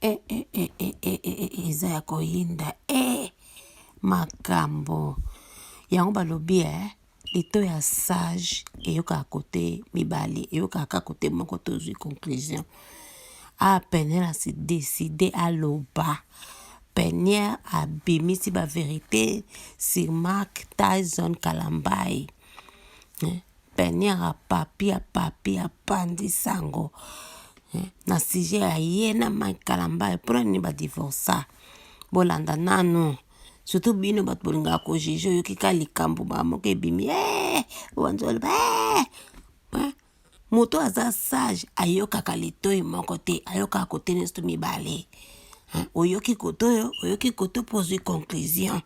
eza ya koyinda makambo yango balobi lito ya sage eyokaka kote mibale eyokaka kote moko tozwi conclusion Peniel a se décidé à loba Peniel a bimisi ba vérité sur Mike Tyson Kalambai Peniel a papi a pandi sango na sujet ya ye na Mike Kalambai pour ni ba divorça bolanda nanu surtout bino bat bolinga ko juge yoki ka likambo ba moko ebimi wanzol moto aza sage ayokaka litoi moko te ayokaka kote nesto mibale oyoki koto pozwi conclusion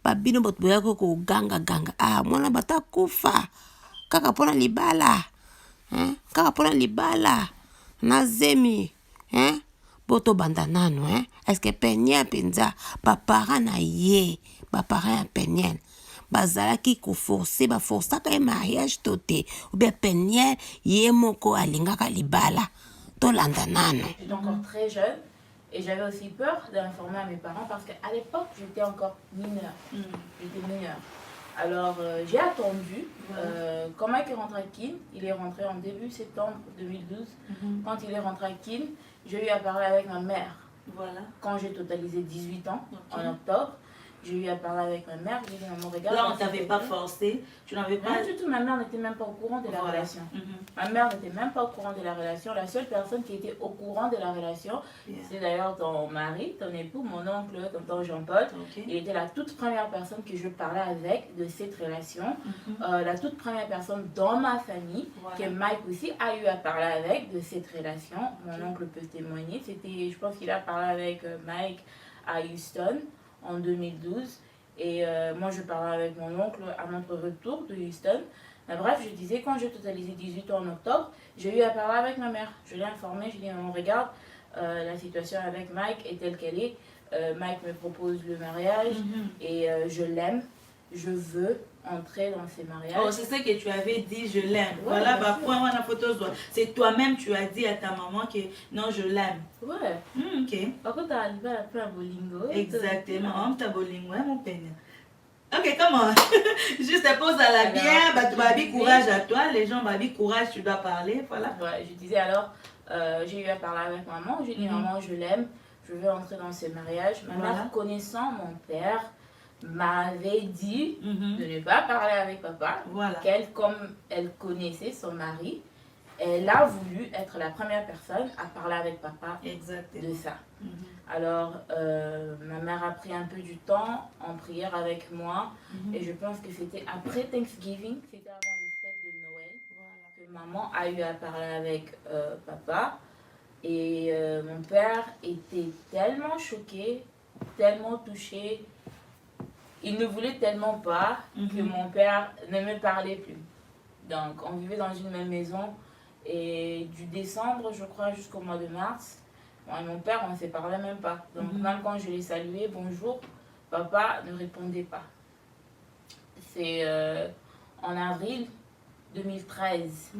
babino bat boyako ko ganga mwana bata kufa kaka pona libala na zemi boto banda nanu est-ce que Peniel penza bapara na ye bapara ya Peniel bazalaki baforsaka ye mariage to te ou bien Peniel ye moko alingaka libala tolanda nanu. J'étais encore très jeune et j'avais aussi peur d'informer à mes parents parce qu'à l'époque j'étais encore mineure. J'étais mineure. Alors j'ai attendu. Quand Mike est rentré à Keene, il est rentré en début septembre 2012. Quand il est rentré à Keene, j'ai eu à parler avec ma mère. Voilà. Quand j'ai totalisé 18 ans, en octobre, j'ai eu à parler avec ma mère. J'ai dit, maman, regarde. Là, on ne t'avait pas forcé. Tu n'avais pas... Rien du tout. Ma mère n'était même pas au courant de la relation. Ma mère n'était même pas au courant de la relation. La seule personne qui était au courant de la relation, c'est d'ailleurs ton mari, ton époux, mon oncle, tonton Jean-Paul. Il était la toute première personne que je parlais avec de cette relation. La toute première personne dans ma famille que Mike aussi a eu à parler avec de cette relation. Mon oncle peut témoigner. Je pense qu'il a parlé avec Mike à Houston en 2012 et moi je parlais avec mon oncle à notre retour de Houston. Mais bref, je disais quand j'ai totalisé 18 ans en octobre, j'ai eu à parler avec ma mère. Je l'ai informée, je lui ai dit on regarde, la situation avec Mike est telle qu'elle est. Mike me propose le mariage et je l'aime, je veux entrer dans ces mariages. Oh, c'est ça que tu avais dit, je l'aime. Voilà, bah, point, la photo, c'est toi-même, tu as dit à ta maman que non, je l'aime. Ouais. Ok. Par contre, tu as arrivé à faire un bolingo. Exactement, tu as bolingo, mon peigne. Ok, comment? Juste pose à la bière, bah, tu vas courage à toi, les gens vont courage, tu dois parler, voilà. Ouais, je disais alors, j'ai eu à parler avec maman, j'ai dit maman, je l'aime, je veux entrer dans ce mariage. Ma mère, connaissant mon père, m'avait dit de ne pas parler avec papa, qu'elle, comme elle connaissait son mari, elle a voulu être la première personne à parler avec papa de ça. Alors, ma mère a pris un peu du temps en prière avec moi et je pense que c'était après Thanksgiving, c'était avant le fête de Noël, que maman a eu à parler avec papa et mon père était tellement choqué, tellement touché. Il ne voulait tellement pas que mon père ne me parlait plus. Donc, on vivait dans une même maison. Et du décembre, je crois, jusqu'au mois de mars, moi et mon père, on ne se parlait même pas. Donc, même quand je l'ai salué, bonjour, papa ne répondait pas. C'est en avril 2013,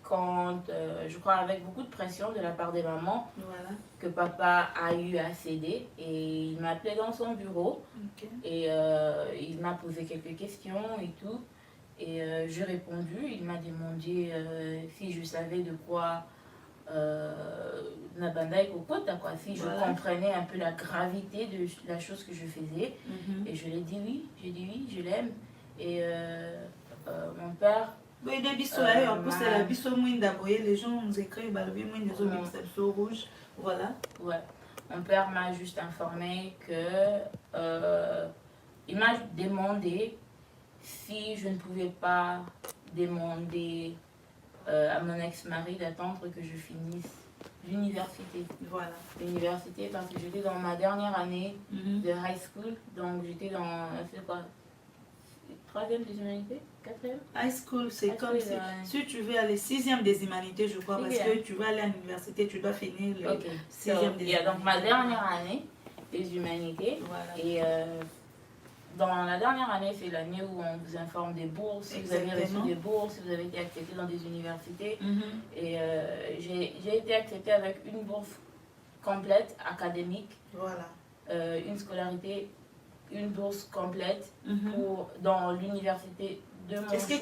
quand, je crois, avec beaucoup de pression de la part des mamans, que papa a eu à céder. Et il m'a appelé dans son bureau et il m'a posé quelques questions et tout. Et j'ai répondu, il m'a demandé si je savais de quoi Nabandai Kokota, quoi, si je comprenais un peu la gravité de la chose que je faisais. Et je lui ai dit oui, j'ai dit oui, je l'aime. Et mon père... Oui, des bisous, en plus c'est la bisou mouine d'abord, les gens nous écrivent, bah, le mouine des hommes, c'est bisou rouge, voilà. Ouais, mon père m'a juste informé que il m'a demandé si je ne pouvais pas demander à mon ex-mari d'attendre que je finisse l'université. Voilà. L'université parce que j'étais dans ma dernière année de high school, donc j'étais dans, c'est quoi, 3e des humanités, 4e. High school, c'est comme si tu veux aller 6e des humanités, je crois, parce que tu vas aller à l'université, tu dois finir le 6e des humanités. Donc ma dernière année des humanités. Et dans la dernière année, c'est l'année où on vous informe des bourses, si vous avez reçu des bourses, si vous avez été accepté dans des universités. Et j'ai été acceptée avec une bourse complète académique. Voilà. Une scolarité, une bourse complète dans l'université de mon choix. Est-ce que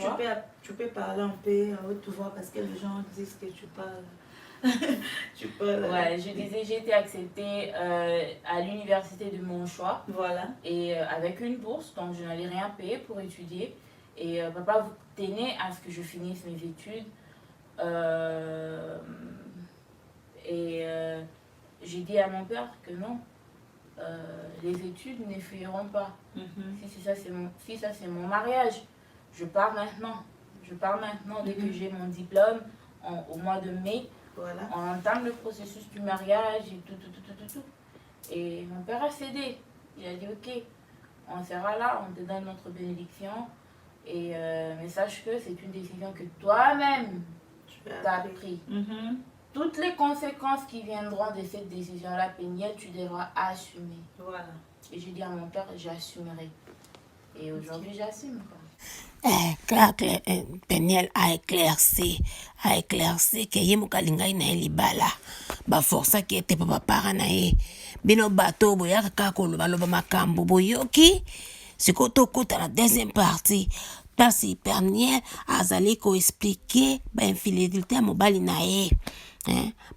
tu peux parler un peu à haute voix parce que les gens disent que tu parles. Tu parles. Ouais, je disais, j'ai été acceptée à l'université de mon choix. Voilà. Et avec une bourse, donc je n'allais rien payer pour étudier. Et papa tenait à ce que je finisse mes études. J'ai dit à mon père que non, les études ne finiront pas. Si ça c'est mon mariage, je pars maintenant. Je pars maintenant dès que j'ai mon diplôme au mois de mai. Voilà. On entame le processus du mariage et tout. Et mon père a cédé. Il a dit ok, on sera là, on te donne notre bénédiction. Mais sache que c'est une décision que toi-même tu as prise. Toutes les conséquences qui viendront de cette décision-là, Peniel, tu devras assumer. Voilà. Et j'ai dit à mon père, j'assumerai. Et aujourd'hui, j'assume. Peniel a éclairci que ye mokalingai na ye libala baforsaki ete papa para na ye bino bato boyaka kaka kolobaloba makambo boyoki sikoyo tokota na deuxième partie place Peniel azali koexplike bainfidélité ya mobali na ye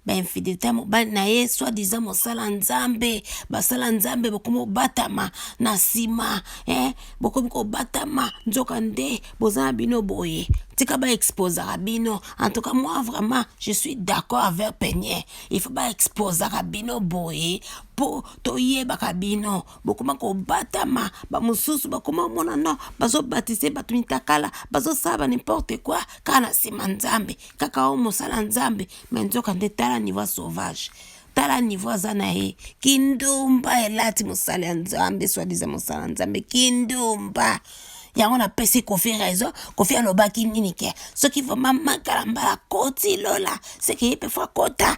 bainfidélité ya mobali na ye soi-disant mosala nzambe basala nzambe bokomi kobatama na nsima bokomi kobatama nzoka nde boza na bino boye tika baexposaka bino. En tout cas moi vraiment je suis d'accord avec Peniel, il faut baexposaka bino boye po toyebaka bino bokoma kobatama bamosusu bakoma omona no bazobatise bato mitakala bazosala n'importe quoi kaka na nsima nzambe kaka o mosala nzambe me nzoka nde tala niveau sauvage tala niveau aza na ye kindumba elati mosala ya nzambe soi-disant mosala nzambe kindumba yango napesi Kofi raison. Kofi alobaki nini ke soki vraiment makala mbala koti lola seke ye mpe fo akota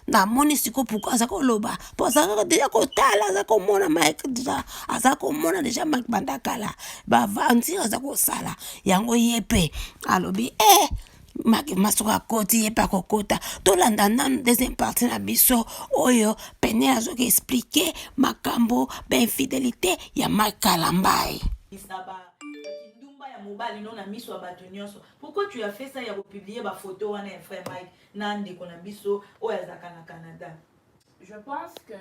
namoni siko pourkui aza koloba mpo azaka deja kotala aza komona Mike deja aza komona deja Mike banda kala bavantire aza kosala yango ye mpe alobi masuka akoti ye mpe akokota tolanda nanu deuxième partie na biso oyo Peniel azoki explike makambo bainfidélité ya Mike Kalambai. Pourquoi tu as fait ça? Il y a publié ma photo à un frère Mike Nande Konabiso au Canada. Je pense que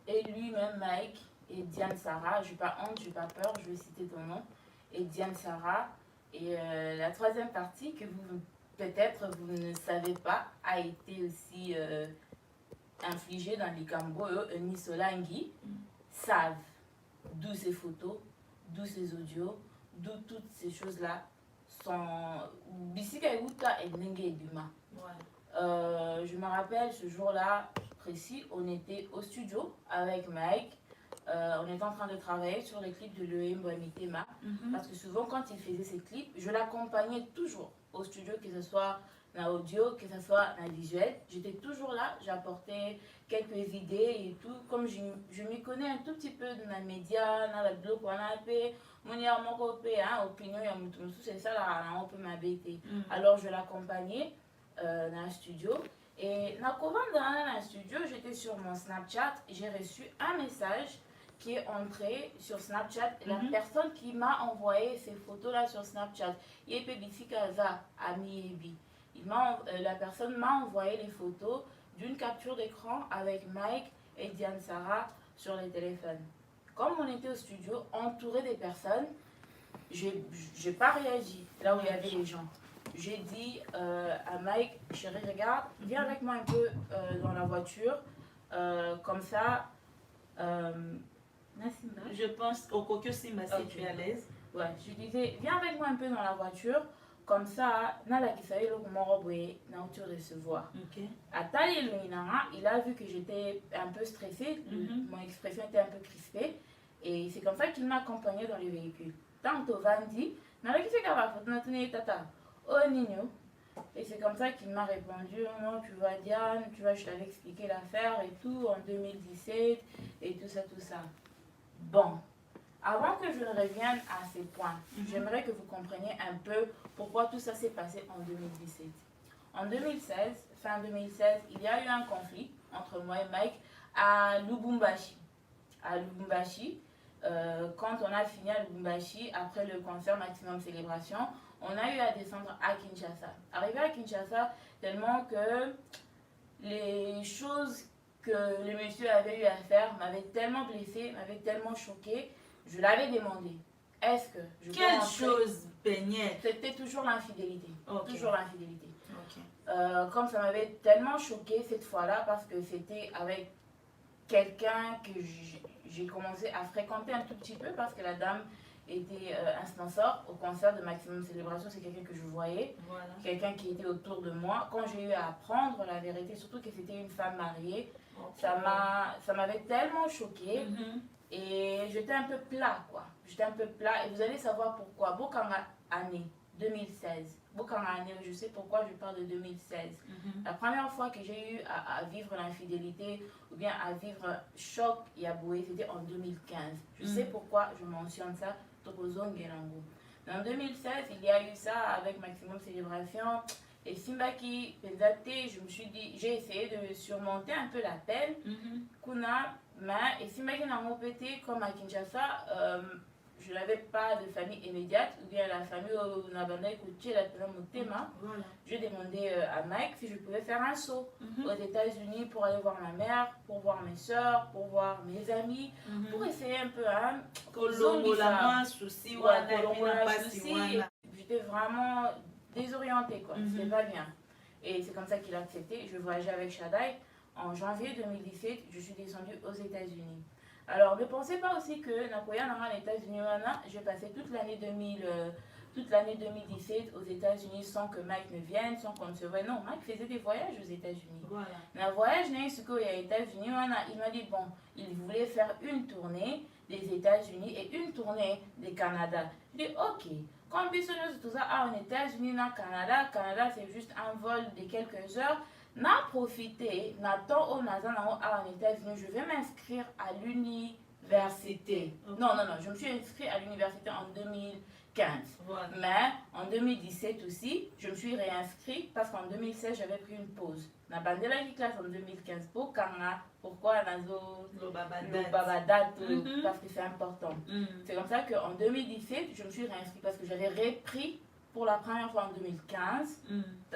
et lui-même Mike et Diane Sarah, je n'ai pas honte, je n'ai pas peur, je vais citer ton nom, et Diane Sarah. Et la troisième partie que vous peut-être vous ne savez pas a été aussi infligée dans les Cambo. Nisolangi savent d'où ces photos, d'où ces audios, d'où toutes ces choses-là sont... Je me rappelle ce jour-là précis, on était au studio avec Mike. On était en train de travailler sur les clips de l'EM Boamitema. Parce que souvent, quand il faisait ses clips, je l'accompagnais toujours au studio, que ce soit dans l'audio, que ce soit dans le visuel. J'étais toujours là, j'apportais quelques idées et tout. Comme je m'y connais un tout petit peu dans les médias, dans le blog, on a fait mon opinion, c'est ça, là, on peut m'habiter. Alors, je l'accompagnais dans le studio. Et dans le studio, j'étais sur mon Snapchat et j'ai reçu un message qui est entré sur Snapchat. La personne qui m'a envoyé ces photos-là sur Snapchat, la personne m'a envoyé les photos d'une capture d'écran avec Mike et Diane Sarah sur les téléphones. Comme on était au studio, entouré des personnes, j'ai pas réagi là où il y avait les gens. J'ai dit à Mike, chérie, regarde, viens avec moi un peu dans la voiture, comme ça. Je pense au Kokyo Simba, si tu es à l'aise. Ouais, je disais, viens avec moi un peu dans la voiture, comme ça, Nala qui savait le comment na tu recevoir. Il a vu que j'étais un peu stressée, mon expression était un peu crispée, et c'est comme ça qu'il m'a accompagnée dans le véhicule. Tantôt Vandi, Nala qui fait qu'à tata, oh Nino. Et c'est comme ça qu'il m'a répondu, non, tu vois Diane, tu vois, je t'avais expliqué l'affaire et tout, en 2017, et tout ça. Bon, avant que je ne revienne à ces points, j'aimerais que vous compreniez un peu pourquoi tout ça s'est passé en 2017. En 2016, fin 2016, il y a eu un conflit entre moi et Mike à Lubumbashi. À Lubumbashi, quand on a fini à Lubumbashi, après le concert Maximum Célébration, on a eu à descendre à Kinshasa. Arrivé à Kinshasa, tellement que les choses que le monsieur avait eu à faire m'avaient tellement blessée, m'avaient tellement choquée, je l'avais demandé. Est-ce que je peux Quelle rentrer? chose peignait? C'était toujours l'infidélité. Okay. Toujours l'infidélité. Okay. Comme ça m'avait tellement choquée cette fois-là, parce que c'était avec quelqu'un que j'ai commencé à fréquenter un tout petit peu, parce que la dame était un sponsor au concert de Maximum Célébration. C'est quelqu'un que je voyais, voilà. Quelqu'un qui était autour de moi. Quand j'ai eu à apprendre la vérité, surtout que c'était une femme mariée, okay. Ça m'avait tellement choquée. Et j'étais un peu plat, quoi. J'étais un peu plat. Et vous allez savoir pourquoi. Bokanga année 2016. Bokanga année, je sais pourquoi je parle de 2016. La première fois que j'ai eu à vivre l'infidélité ou bien à vivre choc Yaboué, c'était en 2015. Je sais pourquoi je mentionne ça. En 2016, il y a eu ça avec Maximum Célébration. Et Simbaki, Penzate, je me suis dit, j'ai essayé de surmonter un peu l'appel. Kuna, mais et Simbaki n'a pas pété comme à Kinshasa, je n'avais pas de famille immédiate, ou bien la famille où on a écouté la thème. Je demandais à Mike si je pouvais faire un saut aux États-Unis pour aller voir ma mère, pour voir mes soeurs, pour voir mes amis, pour essayer un peu J'étais vraiment désorientée, quoi. C'était pas bien. Et c'est comme ça qu'il a accepté. Je voyageais avec Shaddai. En janvier 2017, je suis descendue aux États-Unis. Alors, ne pensez pas aussi que Nakoya Nara aux États-Unis, j'ai passé toute l'année 2017 aux États-Unis sans que Mike ne vienne, sans qu'on ne se voie. Non, Mike faisait des voyages aux États-Unis. Voilà. Dans le voyage, aux États-Unis, il m'a dit, bon, il voulait faire une tournée des États-Unis et une tournée du Canada. Je dis, ok. Quand tout ça aux États-Unis, au Canada, c'est juste un vol de quelques heures. N'a profité, n'attend aux États-Unis, je vais m'inscrire à l'université. Okay. Non, je me suis inscrite à l'université en 2015. Voilà. Mais en 2017 aussi, je me suis réinscrite parce qu'en 2016, j'avais pris une pause. Na bandela qui classe en 2015 pour Kanga, pourquoi nazo le babadat parce que c'est important. C'est comme ça qu'en 2017, je me suis réinscrite parce que j'avais repris pour la première fois en 2015,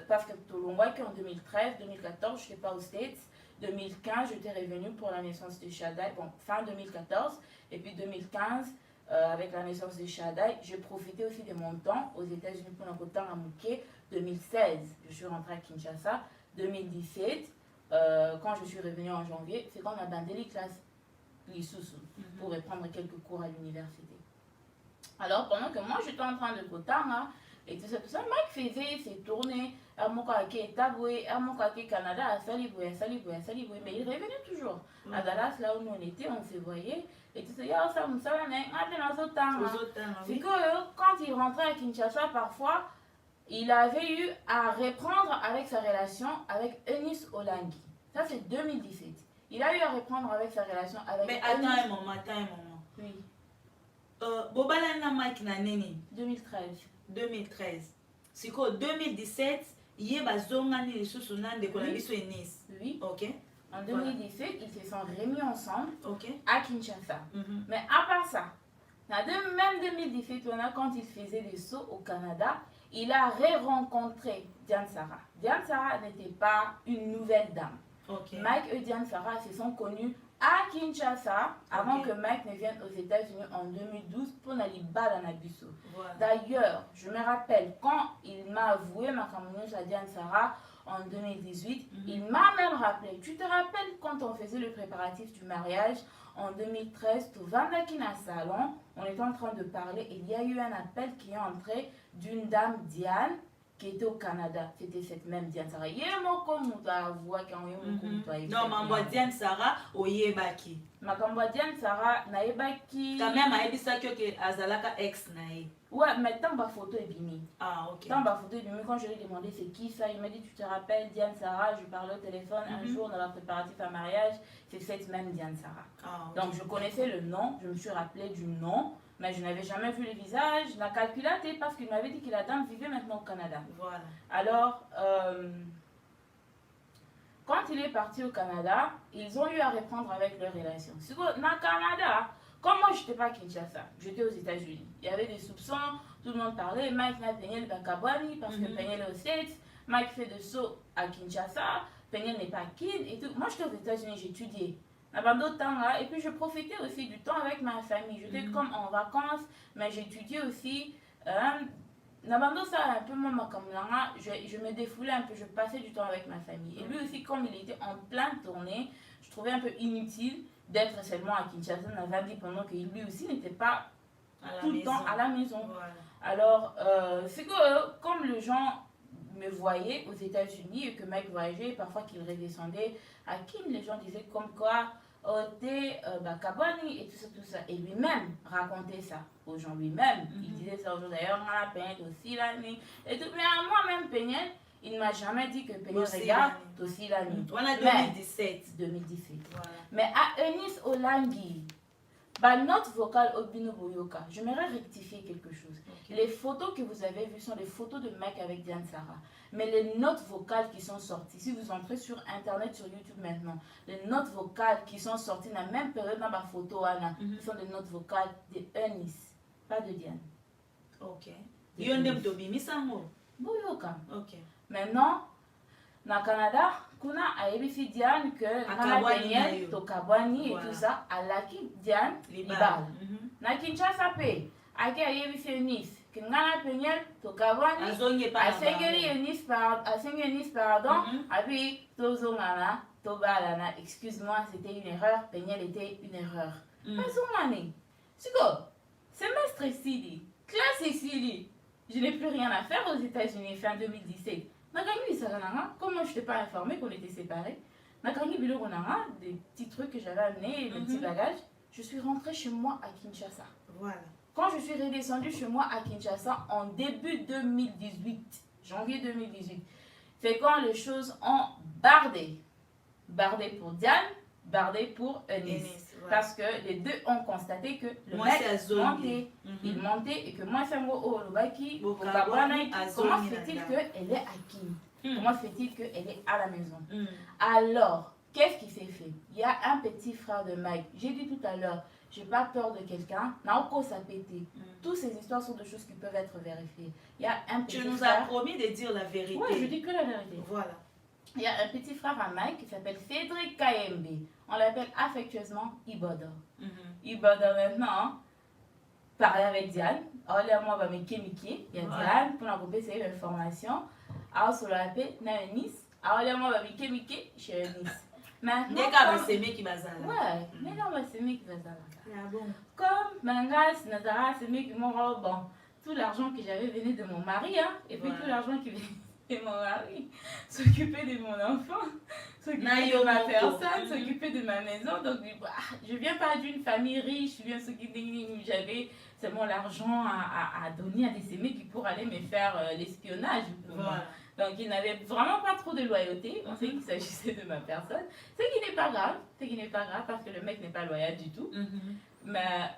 parce que en 2013, 2014, je n'étais pas aux States. 2015, j'étais revenue pour la naissance de Shaddai, bon, fin 2014, et puis 2015, avec la naissance de Shaddai, j'ai profité aussi de mon temps aux États-Unis pour un temps à Mouké. 2016, je suis rentrée à Kinshasa. 2017, quand je suis revenue en janvier, c'est quand on a bandé les classes Lissousou pour reprendre quelques cours à l'université. Alors, pendant que moi, j'étais en train de Kotanga, et tout ça, Mike faisait ses tournées à Mokake, Taboué, à Mokake, Canada, à Saliboué, mais il revenait toujours. À Dallas, là où nous on était, on se voyait, et tout ça, c'est que quand il rentrait à Kinshasa, parfois, il avait eu à reprendre avec sa relation avec Eunice Olangi. Ça, c'est 2017. Il a eu à reprendre avec sa relation avec Mais attends un moment. Oui. Bobalana Mike na nini 2013. C'est quoi 2017, il y a bazongani les sous de Colabiso et Nice. Oui. Ok. En 2017, ils se sont remis ensemble à Kinshasa. Mm-hmm. Mais à part ça, même 2017, quand il faisait des sauts au Canada, il a re-rencontré Diane Sarah. Diane Sarah n'était pas une nouvelle dame. Mike et Diane Sarah se sont connus à Kinshasa avant que Mike ne vienne aux États-Unis en 2012 pour n'aller pas dans Nabiso. Voilà. D'ailleurs, je me rappelle quand il m'a avoué ma communauté à Diane Sarah en 2018, il m'a même rappelé. Tu te rappelles quand on faisait le préparatif du mariage en 2013, tout Vandakina salon, on était en train de parler et il y a eu un appel qui est entré d'une dame Diane qui était au Canada. C'était cette même Diane Sarah. Non, ma Diane Sarah, oyebaki. Ma Diane Sarah, naebaki. Quand même, aebisa que Azalaka ex nae. Ouais, mais tant ma photo est bini. Ah, ok. Tant ma photo est bini. Quand je lui ai demandé c'est qui ça, il m'a dit tu te rappelles Diane Sarah, je parlais au téléphone un jour dans la préparatif à mariage, c'est cette même Diane Sarah. Ah, okay. Donc je connaissais le nom, je me suis rappelé du nom. Mais je n'avais jamais vu le visage, la calculé parce qu'il m'avait dit que la dame vivait maintenant au Canada. Voilà. Alors, quand il est parti au Canada, ils ont eu à reprendre avec leur relation. C'est que, dans le Canada, comme moi, je n'étais pas à Kinshasa, j'étais aux États-Unis. Il y avait des soupçons, tout le monde parlait. Mike n'a peigné le Bakabwani parce que Peigné est aux States. Mike fait de saut à Kinshasa. Peigné n'est pas kid et tout. Moi, j'étais aux États-Unis, j'étudiais. D'autres temps là, et puis je profitais aussi du temps avec ma famille. J'étais comme en vacances, mais j'étudiais aussi. Nabando ça un peu moi comme là, je me défoulais un peu, je passais du temps avec ma famille. Et lui aussi, comme il était en pleine tournée, je trouvais un peu inutile d'être seulement à Kinshasa, Nazadi, pendant que lui aussi n'était pas tout le temps à la maison. Voilà. Alors, c'est que comme les gens me voyaient aux États-Unis et que Mike voyageait, parfois qu'il redescendait à Kim, les gens disaient comme quoi t'es Bakabwani et tout ça. Et lui-même racontait ça aux gens, lui-même. Il disait ça aux gens, d'ailleurs, on a peigné aussi la nuit. Et tout, mais à moi-même, peigné, il ne m'a jamais dit que peigné regarde aussi la nuit. Voilà 2017. 2017. Voilà. Mais à Eunice Olangui, note vocale Obino Boyoka, j'aimerais rectifier quelque chose. Okay. Les photos que vous avez vues sont les photos de Mike avec Diane Sarah. Mais les notes vocales qui sont sorties, si vous entrez sur Internet, sur YouTube maintenant, les notes vocales qui sont sorties dans la même période dans ma photo, Anna, sont des notes vocales de Eunice, pas de Diane. Ok. Yondem Tobi, Misamo. Boyoka. Ok. Maintenant, dans le Canada, kuna ayebi Diane que na Daniel Tokabwani et tout ça, à la qui Diane Libal. Na Kinshasa pe, ake ayebi Eunice que ngana Daniel Tokabwani, asengeli Eunice pardon, abi tozo ngana tobalana. Excuse-moi, c'était une erreur. Daniel était une erreur. Azongani, semestre ici, classe ici, je n'ai plus rien à faire aux États-Unis fin 2017. Comme moi je n'étais pas informée qu'on était séparés, des petits trucs que j'avais amenés, des petits bagages, je suis rentrée chez moi à Kinshasa. Voilà. Quand je suis redescendue chez moi à Kinshasa en début 2018, janvier 2018, c'est quand les choses ont bardé. Bardé pour Diane, bardé pour Eunice. Voilà. Parce que les deux ont constaté que le mec montait. Il montait et que moi, c'est moi, comment fait-il qu'elle est à Kim? Comment fait-il qu'elle est à la maison? Alors, qu'est-ce qui s'est fait? Il y a un petit frère de Mike. J'ai dit tout à l'heure, je n'ai pas peur de quelqu'un. Naoko ça pété. Toutes ces histoires sont des choses qui peuvent être vérifiées. Il y a un petit frère. Tu nous as promis de dire la vérité. Oui, je dis que la vérité. Voilà. Il y a un petit frère à Mike qui s'appelle Cédric Kayembe. On l'appelle affectueusement Ibodo. Ibodo maintenant, parler avec Diane. Alors là, moi, je vais Miki. Il y a Diane pour la couper ces informations. Alors, on l'appelle Eunice. Alors là, moi, je vais Miki chez Eunice. Maintenant, c'est mes qui bazala. Ouais, mais non, c'est mes qui bazala. Ah bon. Comme Mangas, Nazara, c'est mes qui m'ont bon. Tout l'argent que j'avais venait de mon mari, hein, et puis tout l'argent qui venait de mon mari, s'occuper de mon enfant, s'occuper de ma personne, s'occuper de ma maison. Donc, je viens pas d'une famille riche, je viens où j'avais seulement l'argent à donner à des sémés qui pourraient aller me faire l'espionnage. Voilà. Donc, il n'avait vraiment pas trop de loyauté. On sait qu'il s'agissait de ma personne. Ce qui n'est pas grave. Ce qui n'est pas grave parce que le mec n'est pas loyal du tout. Mais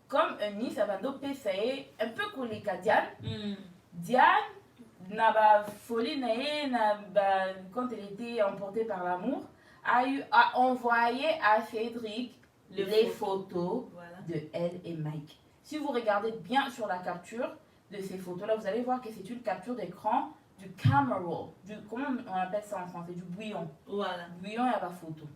comme Eunice Abando Pessaye, un peu collé à Diane, Diane n'a pas folie, quand elle était emportée par l'amour, a envoyé à Cédric les photos de elle et Mike. Si vous regardez bien sur la capture de ces photos-là, vous allez voir que c'est une capture d'écran du camera roll, comment on appelle ça en français, du bouillon. Voilà. Bouillon, il y a pas photo.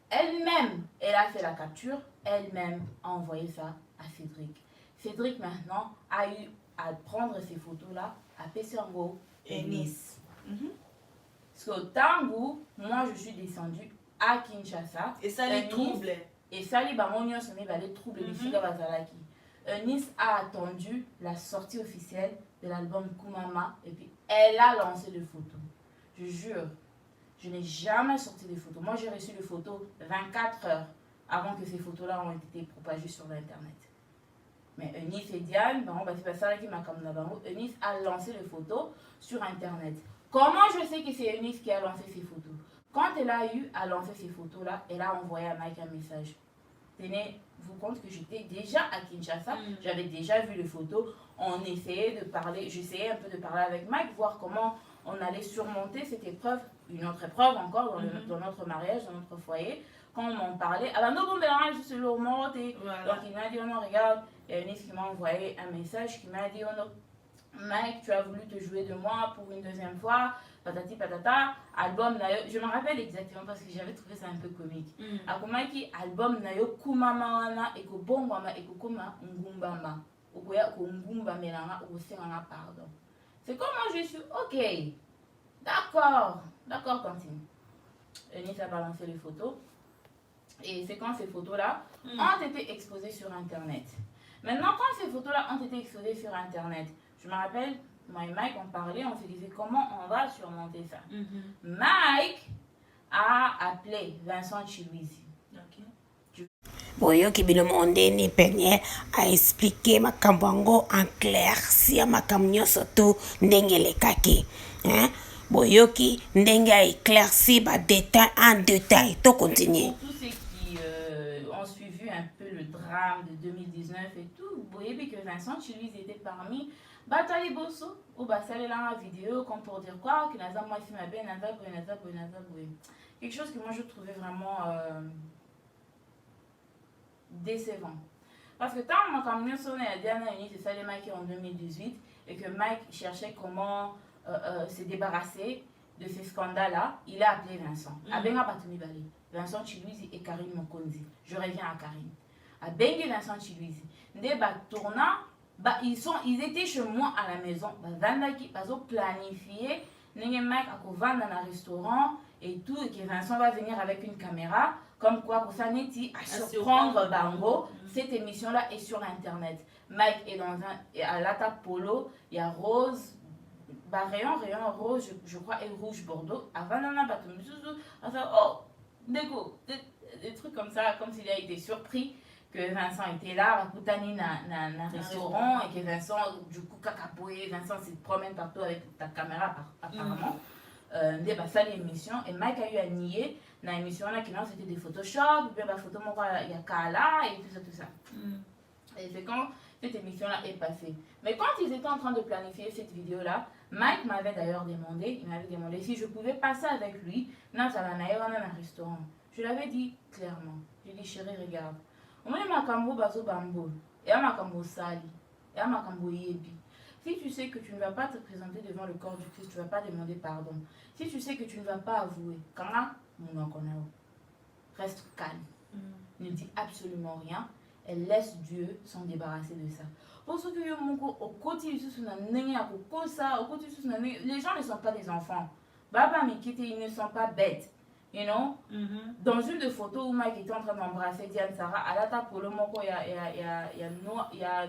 Elle-même, elle a fait la capture, elle-même a envoyé ça à Cédric. Cédric, maintenant, a eu à prendre ces photos-là à Pessango et Nice. Parce qu'au Tango, moi, je suis descendue à Kinshasa. Et ça les trouble. Et ça les trouble les filles Bazalaki. Nice a attendu la sortie officielle de l'album Kumama et puis elle a lancé les photos. Je jure, je n'ai jamais sorti des photos. Moi, j'ai reçu les photos 24 heures avant que ces photos-là ont été propagées sur l'internet. Mais Eunice et Diane, c'est pas ça qui m'a comme Eunice a lancé les photos sur internet. Comment je sais que c'est Eunice qui a lancé ces photos? Quand elle a eu à lancer ces photos-là, elle a envoyé à Mike un message. Tenez-vous compte que j'étais déjà à Kinshasa, j'avais déjà vu les photos, on essayait de parler, j'essayais un peu de parler avec Mike, voir comment on allait surmonter cette épreuve une autre épreuve encore dans notre mariage, dans notre foyer. Quand on m'en parlait, alors non, bon, ben, je suis le mot. Donc il m'a dit, oh non, regarde, il y a Eunice qui m'a envoyé un message qui m'a dit, oh non, Mike, tu as voulu te jouer de moi pour une deuxième fois, patati patata, album nayo, je me rappelle exactement parce que j'avais trouvé ça un peu comique. Akomaki, album nayo kumama wana, eko bongwama, eko kuma ngumbama, okoya ko ngumba melanga, oko senganga pardon. C'est comme moi je suis, ok, d'accord, continue. Eunice a balancé les photos. Et c'est quand ces photos-là ont été exposées sur Internet. Maintenant, quand ces photos-là ont été exposées sur Internet, je me rappelle, moi et Mike, on parlait, on se disait comment on va surmonter ça. Mike a appelé Vincent Chiluizi. Boyoki Bilomondeni Peniel a expliqué ma kambango en clair, si ma camion surtout ndengele kaki. Boyoki ndenge a éclairci ba détail en détail. To continue. Pour tous ceux qui ont suivi un peu le drame de 2019 et tout, vous voyez que Vincent Chiluizi était parmi Batali Bosso ou Basale la vidéo comme pour dire quoi que Naza moi ici ma bien Naza boy. Quelque chose que moi je trouvais vraiment décevant. Parce que tant que camion sonné à Diana Unis, c'est ça les Mike en 2018 et que Mike cherchait comment se débarrasser de ces scandales-là, il a appelé Vincent. Abenga Batumi Bali, Vincent Chiluizi et Karine Mokonzi. Je reviens à Karine. Abenga Vincent Chiluizi. Ndeba tournant, ils étaient chez moi à la maison. Ils ont planifié. Mike a vendre dans un restaurant et tout, et que Vincent va venir avec une caméra. Comme quoi, pour ça, à surprendre Bango. Cette émission-là est sur Internet. Mike est dans à Lata Polo, il y a Rose. Rayon rose, je crois, et rouge Bordeaux. Avant, des trucs comme ça, comme s'il a été surpris que Vincent était là, Rakutani na restaurant, et que Vincent, du coup, cacapoé, Vincent se promène partout avec ta caméra, apparemment. Ça l'émission, et Mike a eu à nier dans l'émission là, qui c'était des Photoshop, puis la photo, il y a Kala, et tout ça. Et c'est quand cette émission-là est passée. Mais quand ils étaient en train de planifier cette vidéo-là, Mike m'avait d'ailleurs demandé, si je pouvais passer avec lui dans un restaurant. Je l'avais dit clairement. J'ai dit, chérie, regarde. On est makambo bazo bambo, et makambo sali, et makambo yebi. Si tu sais que tu ne vas pas te présenter devant le corps du Christ, tu ne vas pas demander pardon. Si tu sais que tu ne vas pas avouer, reste calme. Ne dis absolument rien. Elle laisse Dieu s'en débarrasser de ça. Pour ce que les gens ne sont pas des enfants. Baba Mikite, ils ne sont pas bêtes. You know? Dans une des photos où Mike était en train d'embrasser Diane Sarah, à la table pour le moko, il y a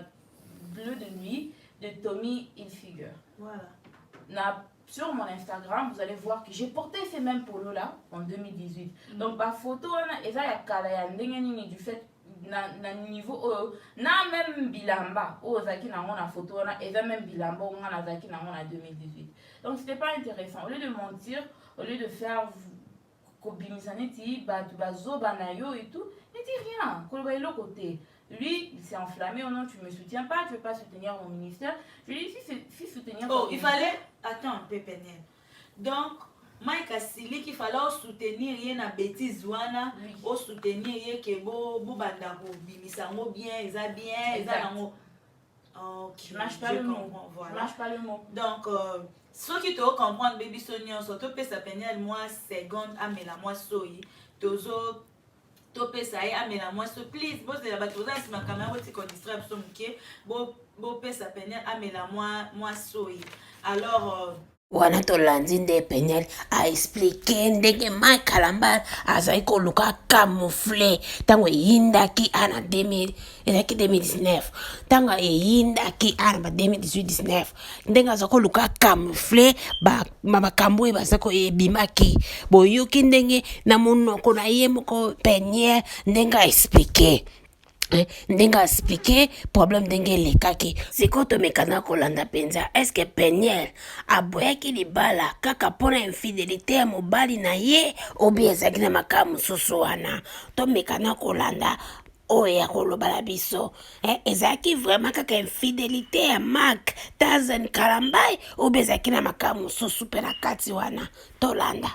Bleu de nuit de Tommy Hilfiger. Voilà. Sur mon Instagram, vous allez voir que j'ai porté ces mêmes polos là en 2018. Donc, ma photo, il y a du fait na niveau na même bilamba zaki na ngona photo na et même bilamba ngana zaki na ngona 2018. Donc c'était pas intéressant. Au lieu de mentir, au lieu de faire kobimisani bazo banayo et tout, ne dis rien. Kolbailo côté. Lui, il s'est enflammé. Oh non, tu me soutiens pas, tu veux pas soutenir mon ministère. Je lui ai dit si soutenir. Oh, il fallait attends un peu Peniel. Donc Mike Asili qu'il fallait soutenir rien na bêtise wana, au soutenir rien que bo banda ko bimisango bien, ils nango. OK. Je mâche pas le mot. Voilà. Je mâche pas le mot. Donc ceux qui te comprendre baby Sonia surtout pe sa Peniel moi seconde amela moi soyi tozo topé ça et amela moi so please boss de la batoza si ma caméra vous te distraire so muke bo pe sa Peniel amela moi soyi. Alors wana tolandi nde Peniel a expliqué ndenge Mike Kalambal azali koluka camouflé tango eyindaki ana 2019 tango eyindaki ana 2018-19 ndenge azali koluka camouflé makambo oyo bazali koyebimaki boyoki ndenge na monoko na ye moko Peniel ndenge a expliqué ndenge expliqué problème ndenge lekaki sikoyo tomekana kolanda penza eske Peniel aboyaki libala kaka mpona infidélité ya mobali na ye obi ezalaki na makambo mosusu wana tomekana kolanda oyo ya koloba na biso ezalaki vraiment kaka infidélité ya Mark Tazen Kalambai obi ezalaki na makambo mosusu mpe na kati wana tolanda.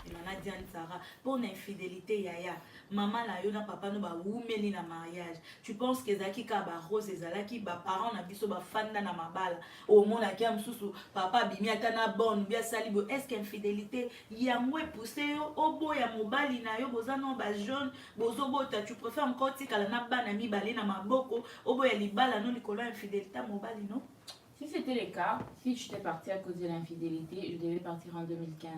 Diane Sarah, pour une infidélité yaya. Maman la yo na papa no ba wumeli na mariage. Tu penses que zaki ka ba rose ezalaki ba parents na biso ba fanda na mabala. Au mona ki amsusu papa bimi ata na bonne bien salibo. Est-ce qu'infidélité yango poussé yo obo ya mobali na yo bozana ba jeune bozo bota tu préfères encore tikala na bana mi balé na maboko obo ya libala no likolo infidélité mobali no? Si c'était le cas, si j'étais partie à cause de l'infidélité, je devais partir en 2015.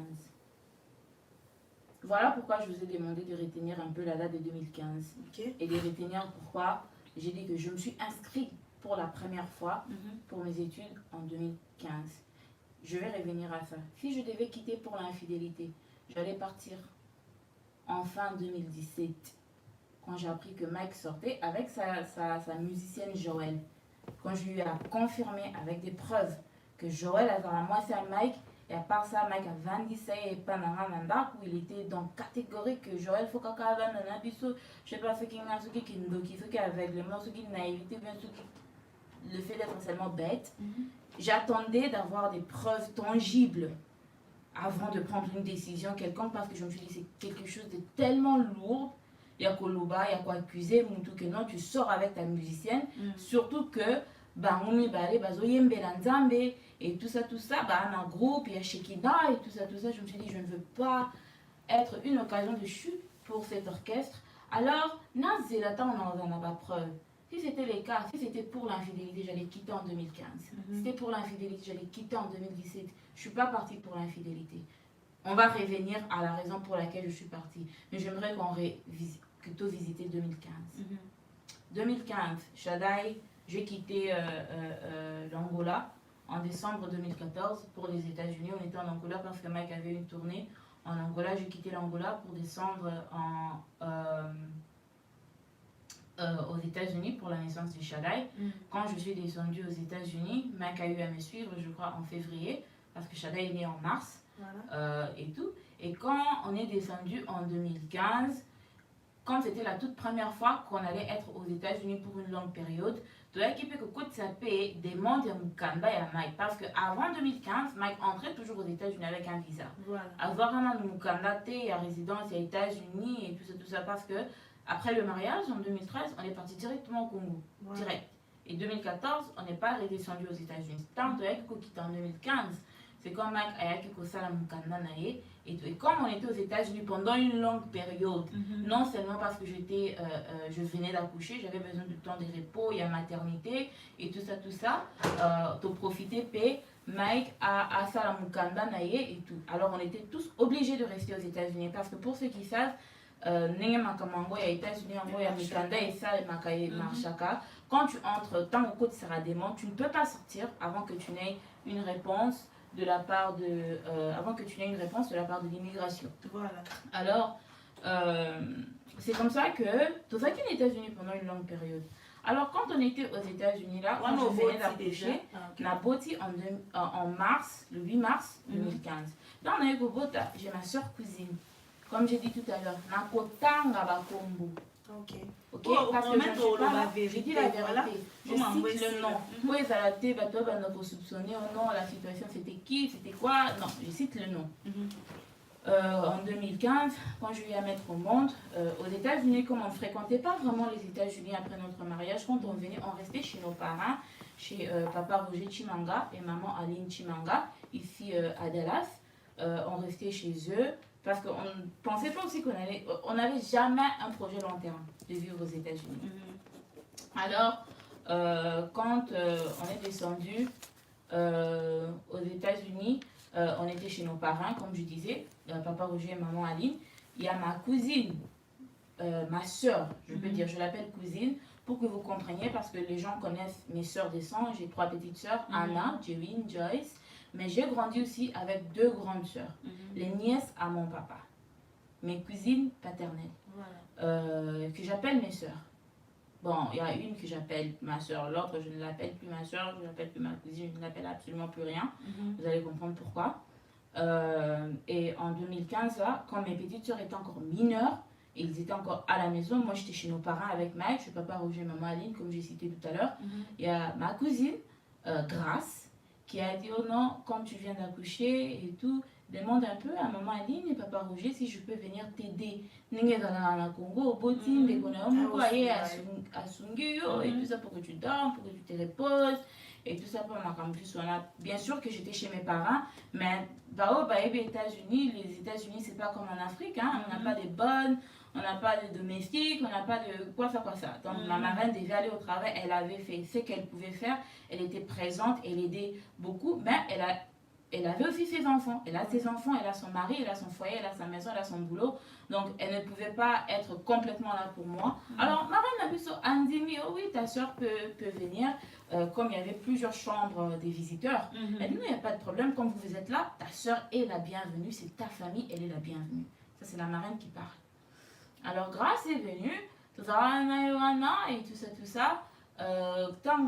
Voilà pourquoi je vous ai demandé de retenir un peu la date de 2015. Okay. Et de retenir pourquoi j'ai dit que je me suis inscrite pour la première fois pour mes études en 2015. Je vais revenir à ça. Si je devais quitter pour l'infidélité, j'allais partir en fin 2017. Quand j'ai appris que Mike sortait avec sa musicienne Joël. Quand je lui ai confirmé avec des preuves que Joël a dans la moitié à Mike, et à part ça, Mike a vendu ça et pas dans où il était dans catégorique que Joël faut qu'il ait je sais pas ce qu'il a, ce qui est aveuglement, ce qui est naïveté, bien ce qui le fait d'être seulement bête. J'attendais d'avoir des preuves tangibles avant de prendre une décision quelconque parce que je me suis dit c'est quelque chose de tellement lourd. Il y a Koloba, il y a quoi accuser, que non, tu sors avec ta musicienne, surtout que on et tout ça, un groupe, il y a Shekida et tout ça, je me suis dit, je ne veux pas être une occasion de chute pour cet orchestre. Alors, on n'en a pas preuve. Si c'était le cas, si c'était pour l'infidélité, j'allais quitter en 2015. Si c'était pour l'infidélité, j'allais quitter en 2017. Je ne suis pas partie pour l'infidélité. On va revenir à la raison pour laquelle je suis partie. Mais j'aimerais qu'on plutôt visiter 2015. 2015, Shaddai, j'ai quitté l'Angola en décembre 2014 pour les États-Unis. On était en Angola parce que Mike avait une tournée en Angola. J'ai quitté l'Angola pour descendre aux États-Unis pour la naissance de Shaddai. Quand je suis descendue aux États-Unis, Mike a eu à me suivre, je crois, en février, parce que Shaddai est né en mars. Et tout. Et quand on est descendu en 2015, quand c'était la toute première fois qu'on allait être aux États-Unis pour une longue période, tu as équipé que quand ça paye des mondes à Mukanda et à Mike. Parce qu'avant 2015, Mike entrait toujours aux États-Unis avec un visa. Avoir un Mukanda, il y a résidence, il y a États-Unis et tout ça. Parce que après le mariage, en 2013, on est parti directement au Congo. Direct. Et 2014, on n'est pas redescendu aux États-Unis. Tant que tu as quitté en 2015, c'est comme Mike Ayaki Kosala Mukanda Naye. Et comme on était aux États-Unis pendant une longue période, non seulement parce que je venais d'accoucher, j'avais besoin de temps de repos, il y a maternité et tout ça, tu profiter, Mike a Sala Mukanda Naye et tout. Alors on était tous obligés de rester aux États-Unis parce que pour ceux qui savent, il y a États-Unis, il y a Mukanda et ça, et Marshaka. Quand tu entres, tant au côté Saradémon, tu ne peux pas sortir avant que tu n'aies une réponse de la part de l'immigration. Voilà. Alors c'est comme ça que tu as quitté les États-Unis pendant une longue période. Alors quand on était aux États-Unis là, quand je venais d'accoucher, na boti en mars, le 8 mars 2015. Dans on a eu Bogota, j'ai ma soeur cousine. Comme j'ai dit tout à l'heure, na Kotanga Bakombo. Ok. Parce que j'ai dit la vérité. Voilà. Je cite le nom. Où ils allaient, pour soupçonner ou non, la situation c'était qui, c'était quoi. Non, je cite le nom. En 2015, quand je lui ai à mettre au monde, aux États-Unis, comme on ne fréquentait pas vraiment les États-Unis après notre mariage, quand on venait, on restait chez nos parents, chez papa Roger Chimanga et maman Aline Chimanga, ici à Dallas. On restait chez eux. Parce qu'on ne pensait pas aussi on n'avait jamais un projet long terme de vivre aux États-Unis. Alors, quand on est descendu aux États-Unis, on était chez nos parents, comme je disais, papa Roger et maman Aline. Il y a ma cousine, ma soeur, je peux dire, je l'appelle cousine, pour que vous compreniez, parce que les gens connaissent mes soeurs de sang. J'ai 3 petites soeurs, Anna, Jewin, Joyce. Mais j'ai grandi aussi avec 2 grandes sœurs, les nièces à mon papa, mes cousines paternelles, que j'appelle mes sœurs. Bon, il y a une que j'appelle ma sœur, l'autre je ne l'appelle plus ma sœur, je n'appelle plus ma cousine, je ne l'appelle absolument plus rien. Vous allez comprendre pourquoi. Et en 2015, là, quand mes petites sœurs étaient encore mineures, ils étaient encore à la maison, moi j'étais chez nos parents avec Mike, je papa Roger, maman Aline, comme j'ai cité tout à l'heure. Il y a ma cousine, Grace, qui a dit oh non, comme tu viens d'accoucher et tout, demande un peu à maman Aline et papa Roger si je peux venir t'aider. N'engé dans la Congo, au Boti, mais qu'on a un peu à Sunguyo et tout ça pour que tu dormes, pour que tu te reposes et tout ça pour ma campus. Bien sûr que j'étais chez mes parents, mais aux États-Unis, les États-Unis c'est pas comme en Afrique, hein, on n'a pas de bonnes, on n'a pas de domestique, on n'a pas de quoi ça. Donc ma marraine devait aller au travail, elle avait fait ce qu'elle pouvait faire, elle était présente, elle aidait beaucoup, mais elle avait aussi ses enfants. Elle a ses enfants, elle a son mari, elle a son foyer, elle a sa maison, elle a son boulot. Donc, elle ne pouvait pas être complètement là pour moi. Alors, ma reine a vu ça. Elle me dit, oh oui, ta soeur peut venir. Comme il y avait plusieurs chambres des visiteurs, elle dit, non, il n'y a pas de problème. Comme vous êtes là, ta soeur est la bienvenue. C'est ta famille, elle est la bienvenue. Ça, c'est la marraine qui parle. Alors, Grâce est venue. Et tout ça. Tant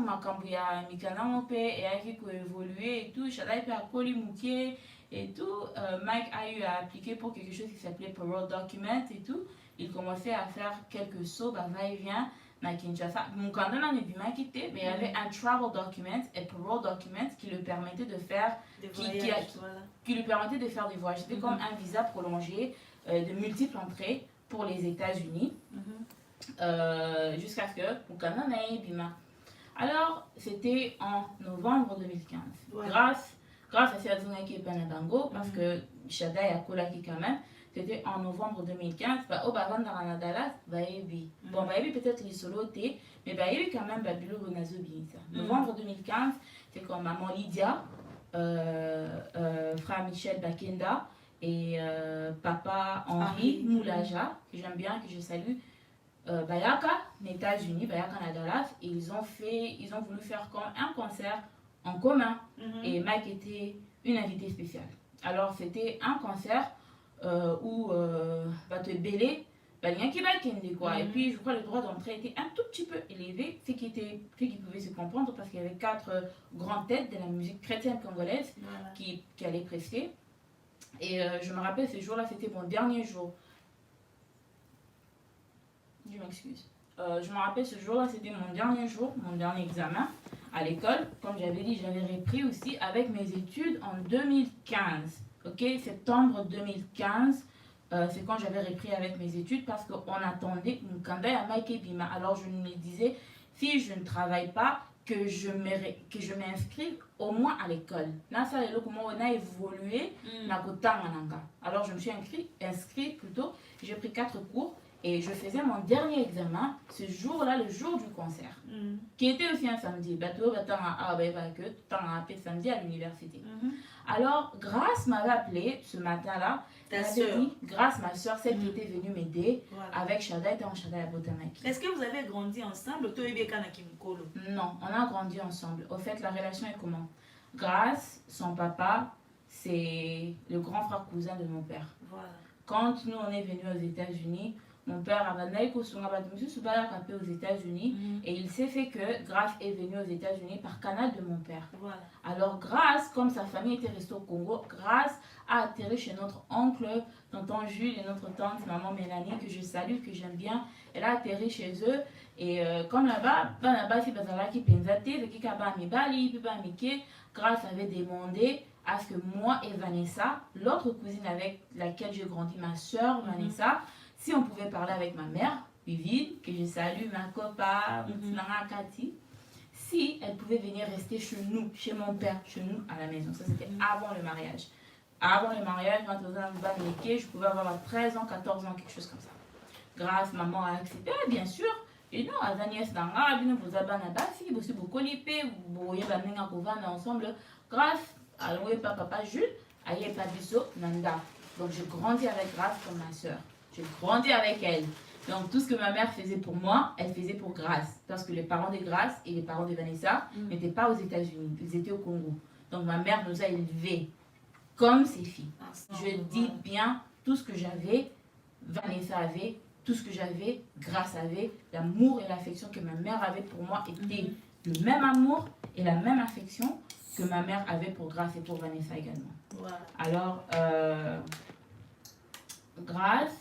que ya mikana mope et a évolué et tout, Shadai peut accoler Moukier et tout, Mike a eu à appliquer pour quelque chose qui s'appelait Parole Document et tout. Il commençait à faire quelques sauts, va-et-vient, à Kinshasa. Mon candidat n'est plus quitté, mais il y avait un Travel Document et Parole Document qui lui permettait de faire des voyages, qui lui permettait de faire des voyages. C'était comme un visa prolongé de multiples entrées pour les États-Unis. Jusqu'à ce que Moukana n'aille Bima. Alors, c'était en novembre 2015. Ouais. Grâce à Siadzuna qui est Panabango, parce que Shada a Kolaki quand même, c'était en novembre 2015. Au Bavan Daranadalas, Baebi. Bon, Baebi peut-être les solo T, mais Baebi quand même Babilo Renazo Binita. Novembre 2015, c'est comme maman Lydia, frère Michel Bakenda et papa Henri Moulaja, que j'aime bien, que je salue. Bayaka, aux États-Unis, Bayaka à Dallas, et ils ont voulu faire un concert en commun. Et Mike était une invitée spéciale. Alors c'était un concert où te bélé, quoi. Et puis je crois que le droit d'entrée était un tout petit peu élevé, ce qui pouvait se comprendre parce qu'il y avait 4 grandes têtes de la musique chrétienne congolaise qui allaient prester. Et je me rappelle ce jour-là, c'était mon dernier jour. Je m'excuse. Je me rappelle ce jour-là, c'était mon dernier jour, mon dernier examen à l'école. Comme j'avais dit, j'avais repris aussi avec mes études en 2015. Ok, septembre 2015, c'est quand j'avais repris avec mes études parce qu'on attendait une candidature à Mike Bima. Alors je me disais, si je ne travaille pas, que je m'inscrive au moins à l'école. Là, ça, comment on a évolué. Alors je me suis inscrit plutôt. J'ai pris 4 cours. Et je faisais mon dernier examen ce jour-là, le jour du concert, qui était aussi un samedi. Samedi à l'université. Alors, Grâce m'avait appelé ce matin-là. Ta soeur. Grâce, ma soeur, celle qui était venue m'aider avec Shada, était en Shada à Botamaki. Est-ce que vous avez grandi ensemble? Non, on a grandi ensemble. Au fait, la relation est comment? Grâce, son papa, c'est le grand frère cousin de mon père. Voilà. Quand nous, on est venus aux États-Unis, mon père aux États-Unis et il s'est fait que Grâce est venu aux États-Unis par canal de mon père. Voilà. Alors Grâce, comme sa famille était restée au Congo, Grâce a atterri chez notre oncle, tonton Jules et notre tante, maman Mélanie, que je salue, que j'aime bien. Elle a atterri chez eux et comme là-bas, Grâce avait demandé à ce que moi et Vanessa, l'autre cousine avec laquelle j'ai grandi, ma soeur Vanessa, si on pouvait parler avec ma mère, Vivine, que je salue, ma copain, Kati, si elle pouvait venir rester chez nous, chez mon père, chez nous, à la maison. Ça, c'était avant le mariage. Avant le mariage, quand je pouvais avoir 13 ans, 14 ans, quelque chose comme ça. Grâce, maman a accepté, bien sûr. Et non, à Daniel Danga, vous avez un aussi beaucoup lipé, vous voyez, ensemble. Grâce, alors, papa Jules, aïe, pas Nanda. Donc, je grandis avec Grâce comme ma soeur. J'ai grandi avec elle. Donc, tout ce que ma mère faisait pour moi, elle faisait pour Grâce. Parce que les parents de Grâce et les parents de Vanessa n'étaient pas aux États-Unis. Ils étaient au Congo. Donc, ma mère nous a élevés comme ses filles. Je dis bien tout ce que j'avais, Vanessa avait, tout ce que j'avais, Grâce avait. L'amour et l'affection que ma mère avait pour moi était le même amour et la même affection que ma mère avait pour Grâce et pour Vanessa également. Voilà. Alors, Grâce,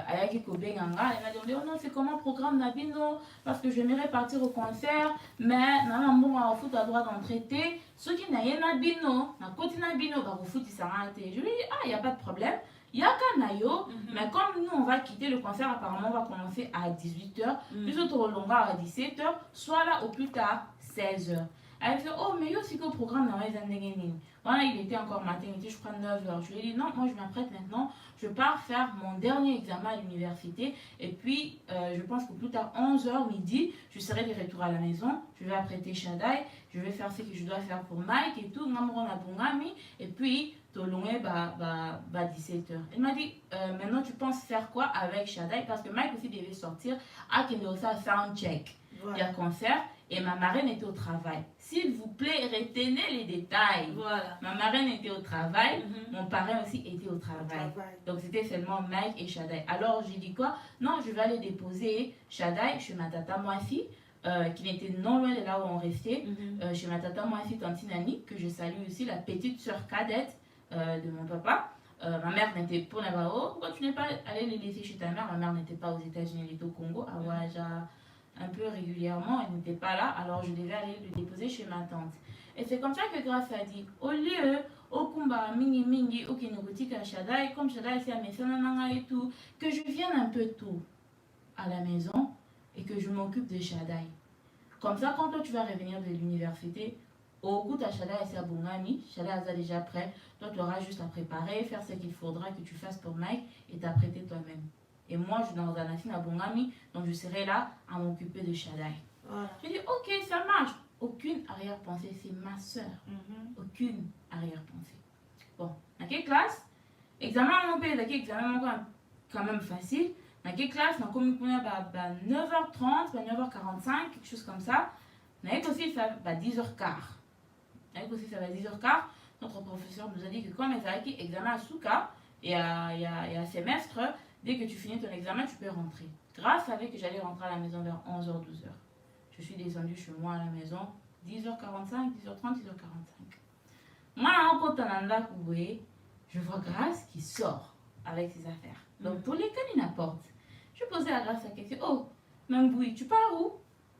Ayaki Kobenganga, elle m'a dit oh non, c'est comment programme Nabino, parce que j'aimerais partir au concert, mais non, moi, au foot à droit d'en traiter. Ceux qui n'ont pas Nabino, na côté Nabino, bah, au foot, ils s'arrêtent. Je lui dis, ah, il n'y a pas de problème. Il y a Kanayo, mais comme nous, on va quitter le concert, apparemment, on va commencer à 18h, plus au longa à 17h, soit là au plus tard, 16h. Elle fait, oh, mais il y a aussi que le programme dans les années. Voilà, il était encore matin, il était, je crois, 9h. Je lui ai dit, non, moi, je m'apprête maintenant. Je pars faire mon dernier examen à l'université. Et puis, je pense que plus tard, 11h, midi, je serai de retour à la maison. Je vais apprêter Shaddai. Je vais faire ce que je dois faire pour Mike et tout. Et puis, Tolongé, 17h. Elle m'a dit, maintenant, tu penses faire quoi avec Shaddai? Parce que Mike aussi devait sortir à Kendosa Sound Check. Il y a concert. Et ma marraine était au travail. S'il vous plaît, retenez les détails. Voilà. Ma marraine était au travail, mon parrain aussi était au travail. Donc c'était seulement Mike et Shaddai. Alors j'ai dit quoi? Non, je vais aller déposer Shaddai chez ma tata Moafi, qui était non loin de là où on restait, chez ma tata Moafi Tantinani, que je salue aussi, la petite sœur cadette de mon papa. Ma mère n'était pas là-bas. Pourquoi tu n'es pas allé les laisser chez ta mère? Ma mère n'était pas aux États-Unis, elle était au Congo, à Ouaja. Un peu régulièrement, elle n'était pas là, alors je devais aller le déposer chez ma tante. Et c'est comme ça que Grâce a dit, au lieu, au kumba mingi mingi, au kinogotique à Shaddai, comme Shaddai c'est à mes et tout, que je vienne un peu tôt à la maison et que je m'occupe de Shaddai. Comme ça, quand toi tu vas revenir de l'université, au coup, ta Shaddai c'est à Bongani, Shaddai est déjà prêt, toi tu auras juste à préparer, faire ce qu'il faudra que tu fasses pour Mike et t'apprêter toi-même. Et moi, je suis dans un affaire à Bongami, donc je serai là à m'occuper de Shaddai. Voilà. Je dis, ok, ça marche. Aucune arrière-pensée, c'est ma soeur. Aucune arrière-pensée. Bon, dans quelle classe? Examen, mon père, dans quel examen, quand même facile. Dans quelle classe? Dans combien de 9h30, 9h45, quelque chose comme ça. Dans quel aussi, ça va 10h15. Dans quel aussi, ça va 10h15. Notre professeur nous a dit que comme il y a examen à Souka, et à semestre, dès que tu finis ton examen, tu peux rentrer. Grâce savait que j'allais rentrer à la maison vers 11h, 12h. Je suis descendue chez moi à la maison, 10h45, 10h30, 10h45. Moi, en Kotananda, je vois Grâce qui sort avec ses affaires. Donc, pour lesquelles il n'apporte. Je posais à Grâce la question, oh, Mamboui, tu pars où?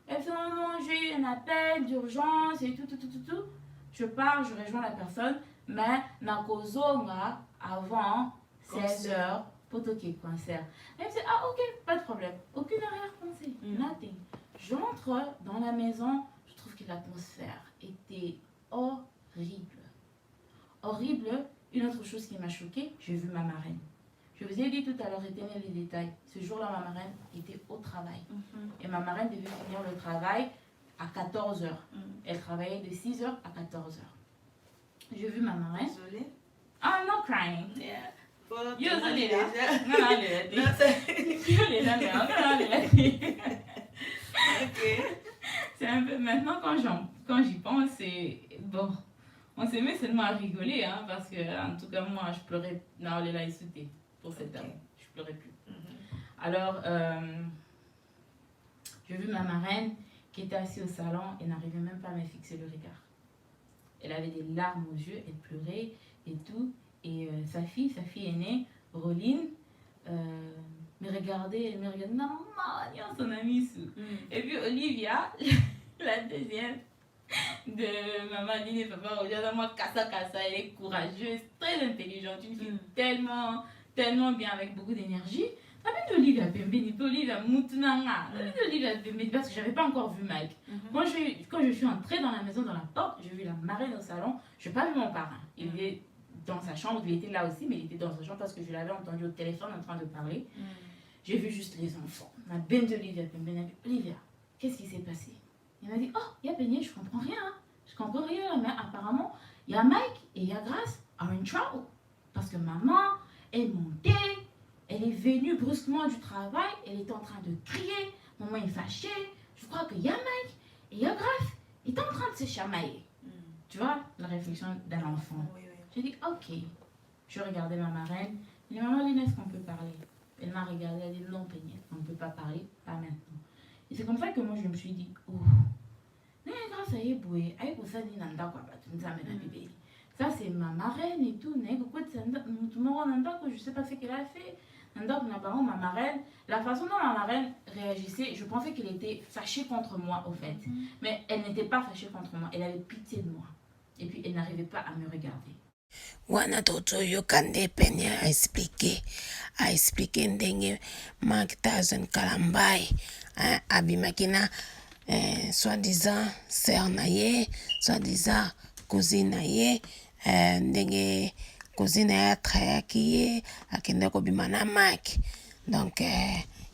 Elle fait, non, non, j'ai eu un appel d'urgence et tout. Je pars, je rejoins la personne, mais Nakozonga avant 16h. Potoké concert. Elle me dit, ah ok, pas de problème. Aucune arrière-pensée. Nothing. J'entre dans la maison, je trouve que l'atmosphère était horrible. Horrible. Une autre chose qui m'a choquée, j'ai vu ma marraine. Je vous ai dit tout à l'heure, retenez les détails. Ce jour-là, ma marraine était au travail. Et ma marraine devait finir le travail à 14h. Elle travaillait de 6h à 14h. J'ai vu ma marraine. Désolée. I'm not crying. Yeah. C'est un peu maintenant quand j'y pense, c'est bon. On s'est mis seulement à rigoler, hein, parce que en tout cas moi je pleurais. Non, elle est là insultée pour cette dame. Je pleurais plus. Alors j'ai vu ma marraine qui était assise au salon et n'arrivait même pas à me fixer le regard. Elle avait des larmes aux yeux, elle pleurait et tout. Et sa fille aînée, Roline, me regardait, non, son amie sous. Et puis Olivia, la deuxième de maman Aline et papa Olivia, moi, Kassa, elle est courageuse, très intelligente, une fille tellement bien, avec beaucoup d'énergie. Olivia Pembeni, Olivia Moutunanga, Olivia Pembeni, parce que je n'avais pas encore vu Mike. Quand je suis entrée dans la maison, dans la porte, j'ai vu la marraine au salon, je n'ai pas vu mon parrain. Il est dans sa chambre, il était là aussi, mais il était dans sa chambre parce que je l'avais entendu au téléphone en train de parler. J'ai vu juste les enfants. Ma belle d'Olivia, Olivia, qu'est-ce qui s'est passé? Il m'a dit, oh, il y a Beignet, je comprends rien. Je comprends rien, mais apparemment, il y a Mike et il y a Grace are in trouble. Parce que maman est montée, elle est venue brusquement du travail, elle était en train de crier, maman est fâchée. Je crois qu'il y a Mike et il y a Grace, ils sont en train de se chamailler. Tu vois, la réflexion d'un enfant. J'ai dit, ok. Je regardais ma marraine. Elle dit, maman, est-ce qu'on peut parler? Elle m'a regardé, elle a dit, non, Peignet, on ne peut pas parler, pas maintenant. Et c'est comme ça que moi, je me suis dit, oh, ça, c'est ma marraine et tout. Je ne sais pas ce qu'elle a fait. Donc, ma marraine, la façon dont ma marraine réagissait, je pensais qu'elle était fâchée contre moi, au fait. Mais elle n'était pas fâchée contre moi, elle avait pitié de moi. Et puis, elle n'arrivait pas à me regarder. Wana toto yokande penye a expliqué ndenge Mike Tyson kalambai abimakina soi-disant sœur na ye, soi-disant cousine na ye, ndenge cousine na ye atrayaki ye akende kobima na Mike. Donc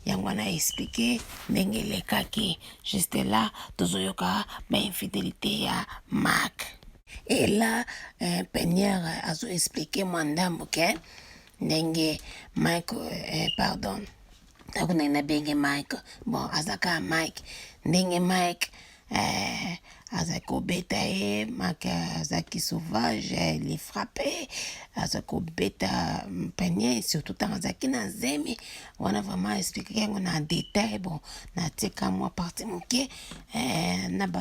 yango wana expliqué ndenge elekaki juste là tozoyoka bainfidélité ya Mike. Et là, Penière a expliqué mon dame que Nenge Mike, pardon, Mike, bon, Azaka Mike, Nenge Mike, Azako Beta, Mike Azaki sauvage, les frappé, Azako Beta Penière, surtout dans Azaki Nazemi, on a vraiment expliqué qu'on a un détail, bon, na tika moi parti mouké, na ba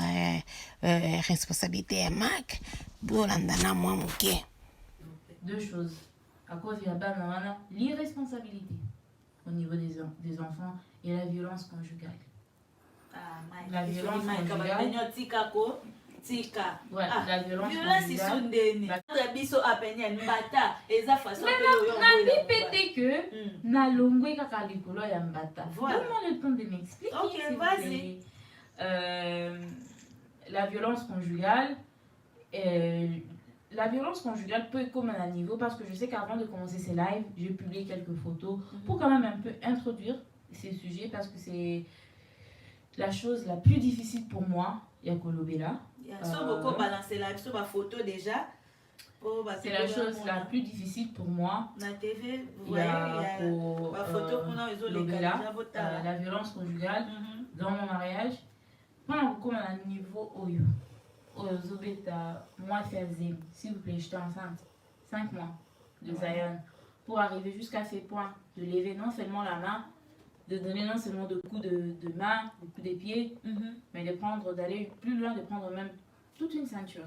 responsabilité à Mike, Bolandana moi mouké. Deux choses. À cause de l'irresponsabilité au niveau des enfants et la violence conjugale. La violence conjugale. Ouais, la violence conjugale. Que na longwe kaka likolo ya mbata. Donne-moi le temps de m'expliquer. Ok, vas-y. La violence conjugale. La violence conjugale peut être comme à un niveau parce que je sais qu'avant de commencer ces lives, j'ai publié quelques photos pour quand même un peu introduire ces sujets parce que c'est la chose la plus difficile pour moi. Il y a Kolobela. Balancer la photo déjà. C'est la chose la plus difficile pour moi. La TV, il y a la violence conjugale dans mon mariage. Comme à un niveau Oyo. Moi, s'il vous plaît, j'étais enceinte. 5 mois de Zion. Pour arriver jusqu'à ces points, de lever non seulement la main, de donner non seulement de coups de main, de coups de pied, mais d'aller plus loin, de prendre même toute une ceinture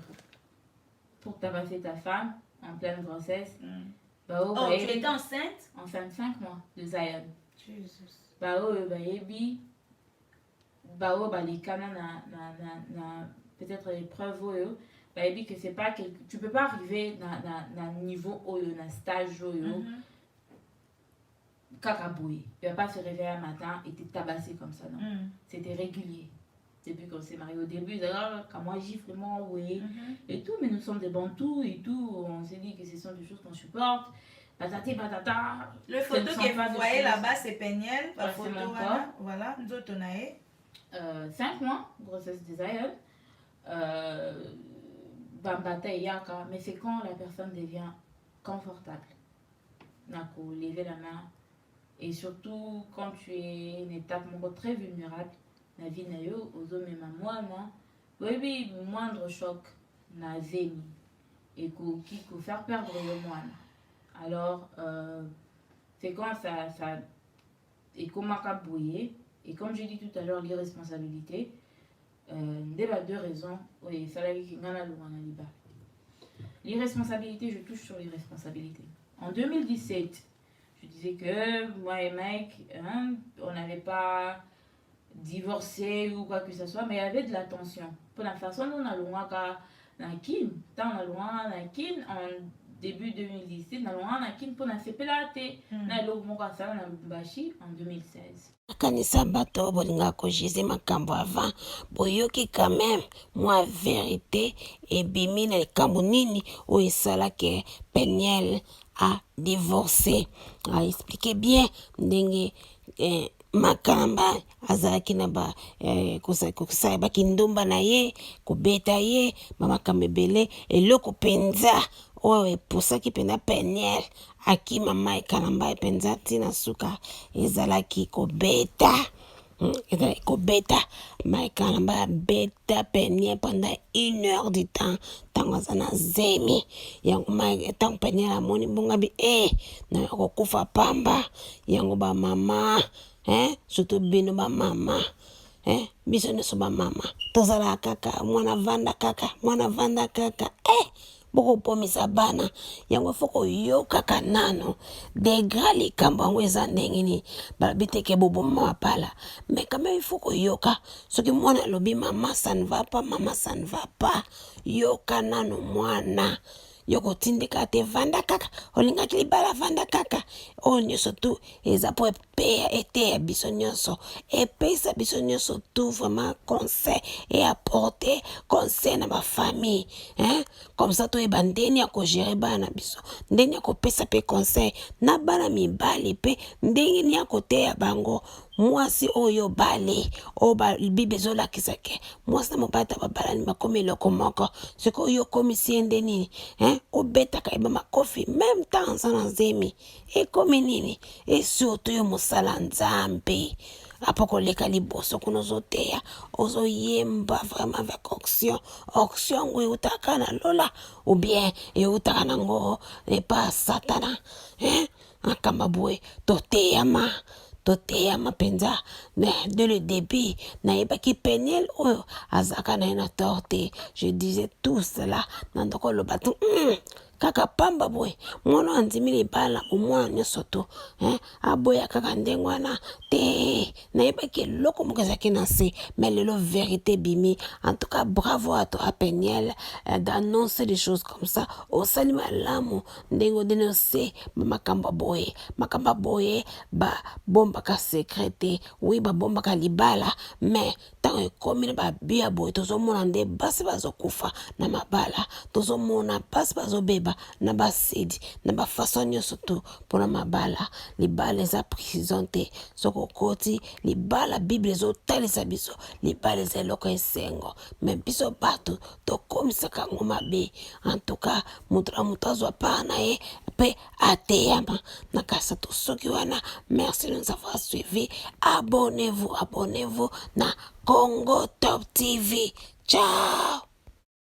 pour tabasser ta femme en pleine grossesse. Tu étais enceinte? Enceinte 5 mois de Zion. Jesus. Peut-être les preuves que c'est pas tu peux pas arriver dans niveau dans stage kakaboué. Tu vas pas se réveiller un matin et te tabasser comme ça, non. C'était régulier. Depuis qu'on s'est mariés au début, quand moi gifle vraiment, oui, et tout, mais nous sommes des bantous et tout, on s'est dit que ce sont des choses qu'on supporte. Patati patata. Le photo que vous voyez là-bas, c'est Peniel, la photo, voilà, nous autres on a 5 mois, grossesse des aïeuls. Bambata et Yaka, mais c'est quand la personne devient confortable. Nako, lever la main. Et surtout quand tu es une étape très vulnérable, la vie n'a eu aux hommes et moi, oui, moindre choc n'a zémi. Et qui peut faire perdre le moine. Alors, c'est quand ça et comment bouiller. Et comme j'ai dit tout à l'heure, l'irresponsabilité. Deux raisons. Oui, ça l'a dit l'irresponsabilité, je touche sur l'irresponsabilité. En 2017, je disais que moi et Mike, on n'avait pas divorcé ou quoi que ce soit, mais il y avait de la tension. Pour la façon dont on a loin en début 2017, on a loin pour la CPLAT, en 2016. Kanisa bato bolinga ko jize makambo avant boyoki quand même moi vérité et bimina likambo nini o esala ke Peniel a divorcé a expliqué bien ndenge makamba azalaki na ba kusala bakindumba na ye kubeta ye makambo ebele eloko penza oyo epusaki pena Peniel akima Mike kalamba penza tina suka ezalaki kobeta Mike kalamba beta Peniel pendant 1 heure du temps tango azana zemi yango Mike tango Peniel amoni bongabi na kokufa pamba yango ba mama surtout bino ba mama biso nyonso ba mama tozala kaka mwana vanda kaka boko pomisa bana yango foko yoka kanano degra likambo yango eza ndenge nini balobi teke boboma mapala mais quand même il faut koyoka soki mwana alobi mama ça ne va pas mama ça ne va pas yoka nano mwana yoko tindika te vanda kaka olingaki libala vanda kaka oyo nyonso tu eza po epeya eteya biso nyonso epesa biso nyonso tu vraiment conseil et apporter conseil na bafamille comme ça toyeba ndeni ya kogere bana biso ndeni ya kopesa mpe conseil na bana mibali mpe ndenge ni ya koteya bango mwasi oyo bale oyo bible ezolakisa ke mwasi na mobali ta babalani bakomi eloko moko soki oyo okomisi ye nde nini obetaka yeba makofi même temps aza na zemi ekomi nini esurtout yo mosala nzambe apo koleka liboso kuna ozoteya ozoyemba vraiment avec onction yango eutaka na lola ou bien eutaka nango epa satana akamba boye toteyama penza de le début nayebaki Peniel oyo azaka na ye na torte je disais tout cela na ndoko loba tu kaka pamba boye mwana andimi libala omwana nyonso to aboya kaka ndenge wana te nayebaki eloko moko ezalaki na se mais lelo vérité bimi en tout cas bravo à toi Peniel d'annoncer des choses comme ça osali malamu ndenge odene ose makambo boye babombaka secrete oui babombaka libala mais ntango ekomi na babia boye tozomona nde basi bazokufa na mabala tozomona basi bazobeba na basedi na bafason nyonso tu mpona mabala libala eza prison te soko koti libala bible ezotalisa biso libala eza eloko esengo me biso bato tokomisaka yango mabe en tout cas moto na moto azwa part na ye mpe ateyama na kasa tosoki wana merci de nous avoir suivi abonnez-vous na Congo Top TV ciao.